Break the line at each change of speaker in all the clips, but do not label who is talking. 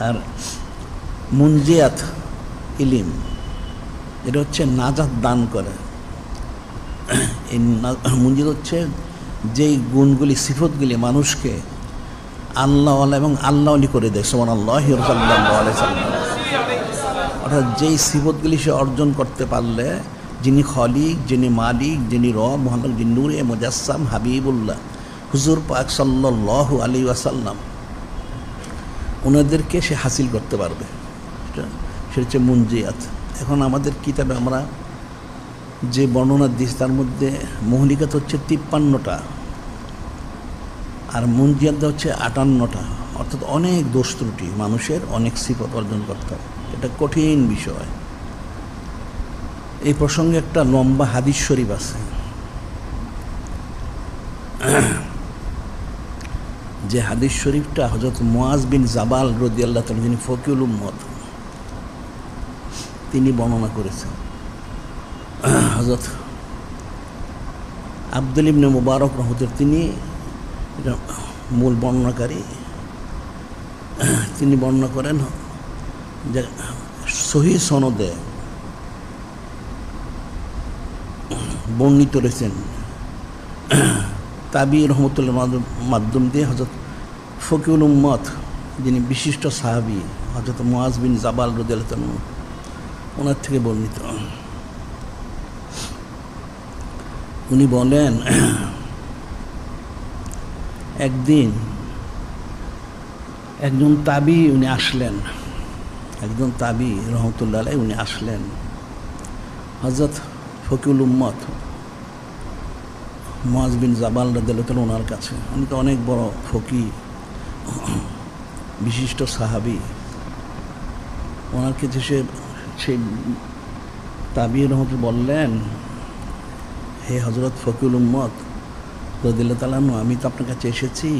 আর মুনজিয়াত ইলিম, এটা হচ্ছে নাজাত দান করে। এই মুনজিয়াত হচ্ছে যেই গুণগুলি সিফতগুলি মানুষকে আল্লাহওয়ালা এবং আল্লাহলি করে দেয়। সুবহানাল্লাহি ওয়া সাল্লাল্লাহু আলাইহি সাল্লাম। অর্থাৎ যেই সিফতগুলি সে অর্জন করতে পারলে, যিনি খলিক, যিনি মালিক, যিনি রব, মোহাম্মদ, যিনি নূরে মুজাসসাম হাবিবুল্লাহ হুজুর পাক সাল্লাল্লাহু আলাইহি ওয়াসাল্লাম, ওনাদেরকে সে হাসিল করতে পারবে। সেটা হচ্ছে মুনজিয়াত। এখন আমাদের কিতাবে আমরা যে বর্ণনা দিয়েছি তার মধ্যে মহলিকাত হচ্ছে 53টা, আর মুনজিয়াত হচ্ছে 58টা। অর্থাৎ অনেক দোষ ত্রুটি মানুষের, অনেক সিফত অর্জন করতে হয়। এটা কঠিন বিষয়। এই প্রসঙ্গে একটা লম্বা হাদিস শরীফ আছে, যে হাদিস শরীফটা হযরত মুআজ বিন জাবাল রাদিয়াল্লাহু তাআলা, যিনি ফকিহুল উম্মত, তিনি বর্ণনা করেছেন। হযরত আব্দুল ইবনে মুবারক রাহমাতুল্লাহ, তিনি এটা মূল বর্ণনাকারী, তিনি বর্ণনা করেন যে সহিহ সনদে বর্ণিত রয়েছেন তাবি রহমতুল্লাহ মাধ্যম দিয়ে হযরত ফকিহুল উম্মত, যিনি বিশিষ্ট সাহাবী হযরত মুআজ বিন জাবাল রাদিয়াল্লাহু তাআলা, ওনার থেকে বর্ণিত। উনি বলেন, একদিন একজন তাবি উনি আসলেন, একজন তাবি রহমতুল্লাহ আলাইহি উনি আসলেন হযরত ফকিহুল উম্মত মুআজ বিন জাবাল রাদিয়াল্লাহু তাআলা ওনার কাছে। উনি তো অনেক বড় ফকি, বিশিষ্ট সাহাবী। ওনার কাছে সেই তাবি রহমতুল্লাহ বললেন, হে হযরত ফকিহুল উম্মত রাদিয়াল্লাহু তাআলা, আমি তো আপনার কাছে এসেছি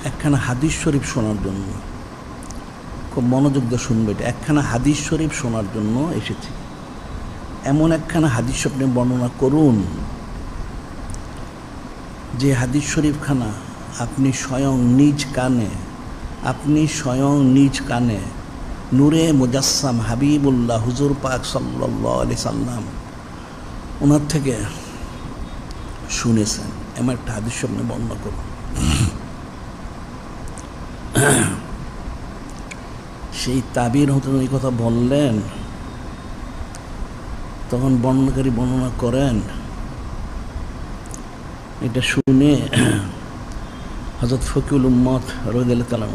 একখানা হাদিস শরীফ শোনার জন্য। খুব মনোযোগ দিয়ে শুনবে, এটা একখানা হাদিস শরীফ শোনার জন্য এসেছি। এমন একখানা হাদিস আপনি বর্ণনা করুন যে হাদিস শরীফখানা আপনি স্বয়ং নিজ কানে নূরে মুজাসসাম হাবিবুল্লাহ হুজুর পাক সাল্লাল্লাহু আলাইহি সাল্লাম ওনার থেকে শুনেছেন। এমন একটা হাদিস আপনি বর্ণনা করুন। সেই তাবির হতে এই কথা বললেন, তখন বর্ণনাকারী বর্ণনা করেন, এটা শুনে হযরত ফকিহুল উম্মত রাদিয়াল্লাহু তাআলা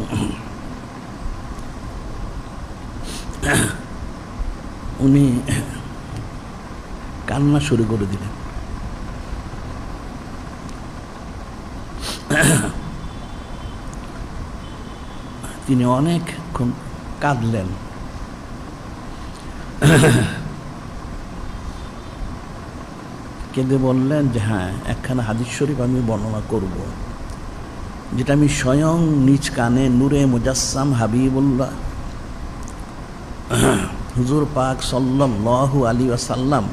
উনি কান্না শুরু করে দিলেন। তিনি অনেকক্ষণ কাঁদলেন। কেঁদে বললেন যে হ্যাঁ, একখানা হাদিস শরীফ আমি বর্ণনা করব, যেটা আমি স্বয়ং নিজ কানে নূরে মুজাসসাম হাবিবুল্লাহ হুজুর পাক সাল্লাল্লাহু আলাইহি ওয়াসাল্লাম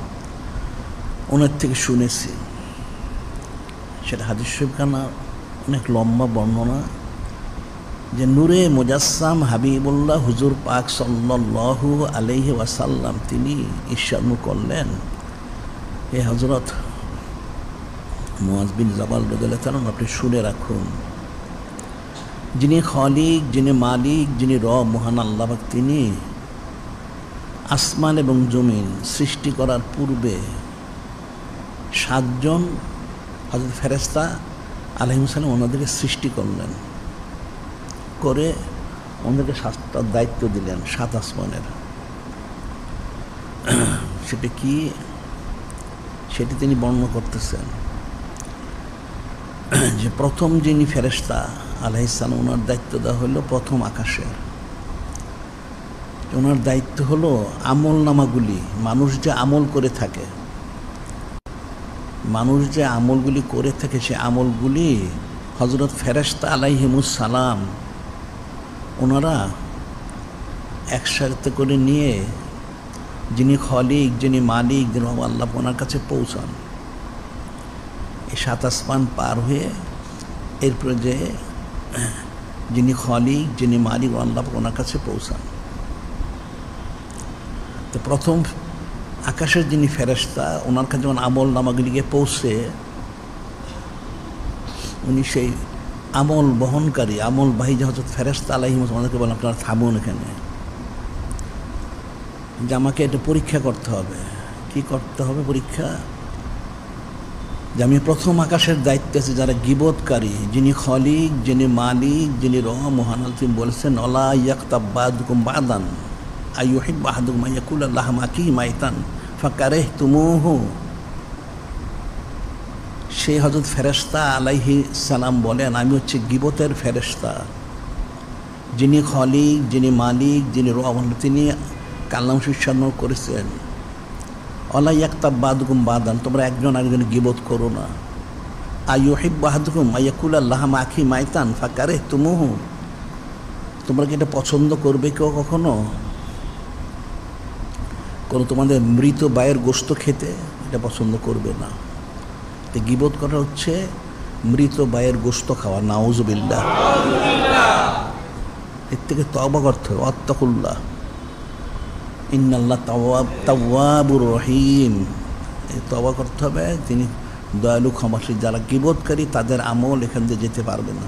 ওনার থেকে শুনেছি। সেটা হাদিস শরীফখানা অনেক লম্বা বর্ণনা, যে নূরে মুজাসসাম হাবিবুল্লাহ হুজুর পাক সাল্লাল্লাহু আলাইহি ওয়াসাল্লাম তিনি ইরশাদ করলেন, হে হযরত মুআজ বিন জাবাল রাদিয়াল্লাহু তাআলা, আপনি শুনে রাখুন, যিনি খলিক, যিনি মালিক, যিনি রব, মহান আল্লাহ পাক, তিনি আসমান এবং জমিন সৃষ্টি করার পূর্বে 7 জন হযরত ফেরেশতা আলাইহিস সালাম ওনাদেরকে সৃষ্টি করলেন, করে ওনাদেরকে 7টা দায়িত্ব দিলেন, 7 আসমানের। সেটা কি, সেটি তিনি বর্ণনা করতেছেন যে প্রথম যিনি ফেরেশতা আলাইহিস সালাম, ওনার দায়িত্ব দেওয়া হলো প্রথম আকাশের। ওনার দায়িত্ব হলো আমল নামাগুলি, মানুষ যে আমল করে থাকে, সে আমলগুলি হযরত ফেরেশতা আলাইহিমুস সালাম ওনারা একসাথে করে নিয়ে যিনি খলিক, যিনি মালিক, যিনি আল্লাহ, ওনার কাছে পৌঁছান। এই 7 আসমান পার হয়ে এরপরে যে যিনি খালিক, যিনি মালিক, আল্লাহ ওনার কাছে পৌঁছান। তো প্রথম আকাশের যিনি ফেরেশতা, ওনার কাছে যখন আমল নামাগুলিকে পৌঁছে, উনি সেই আমল বহনকারী, আমলবাহী যে হজরত ফেরেশতা আলাইহিস সালাম, আমাদেরকে বলেন আপনারা থামুন এখানে, যে আমাকে এটা পরীক্ষা করতে হবে। কি করতে হবে পরীক্ষা? যে আমি প্রথম আকাশের দায়িত্বে আছি যারা গীবতকারী, যিনি খালিক, যিনি মালিক, যিনি মহান আল্লাহ তিনি বলেছেন ওয়ালা ইয়াগতাব বা'দুকুম বা'দান আইয়ুহিব্বু আহাদুকুম আইয়াকুলা লাহমা আখিহি মাইতান ফাকারিহতুমুহু। সেই হযরত ফেরেশতা আলাইহিস সালাম বলেন আমি হচ্ছে গীবতের ফেরেশতা, যিনি খালিক, যিনি মালিক, যিনি তিনি কালাম উচ্চারণ করেছেন ওয়ালা ইয়াগতাব বা'দুকুম বা'দান, তোমরা একজন আরেকজনের গীবত করো না। আইয়ুহিব্বু আহাদুকুম আইয়াকুলা লাহমা আখিহি মাইতান ফাকারিহতুমুহু, তোমরা কি এটা পছন্দ করবে কেউ কখনো? কোনো তোমাদের মৃত ভাইয়ের গোশত খেতে এটা পছন্দ করবে না। তো গীবত করা হচ্ছে মৃত ভাইয়ের গোশত খাওয়া, নাউজুবিল্লাহ। এর থেকে তওবা করতে হবে, আত্তাকুল্লাহ, ইন্নাল্লাহ তাওয়াবুর রহিম। এই তওবা করতে হবে, তিনি দয়ালু ক্ষমাশীল। যারা গীবতকারী তাদের আমল এখান দিয়ে যেতে পারবে না।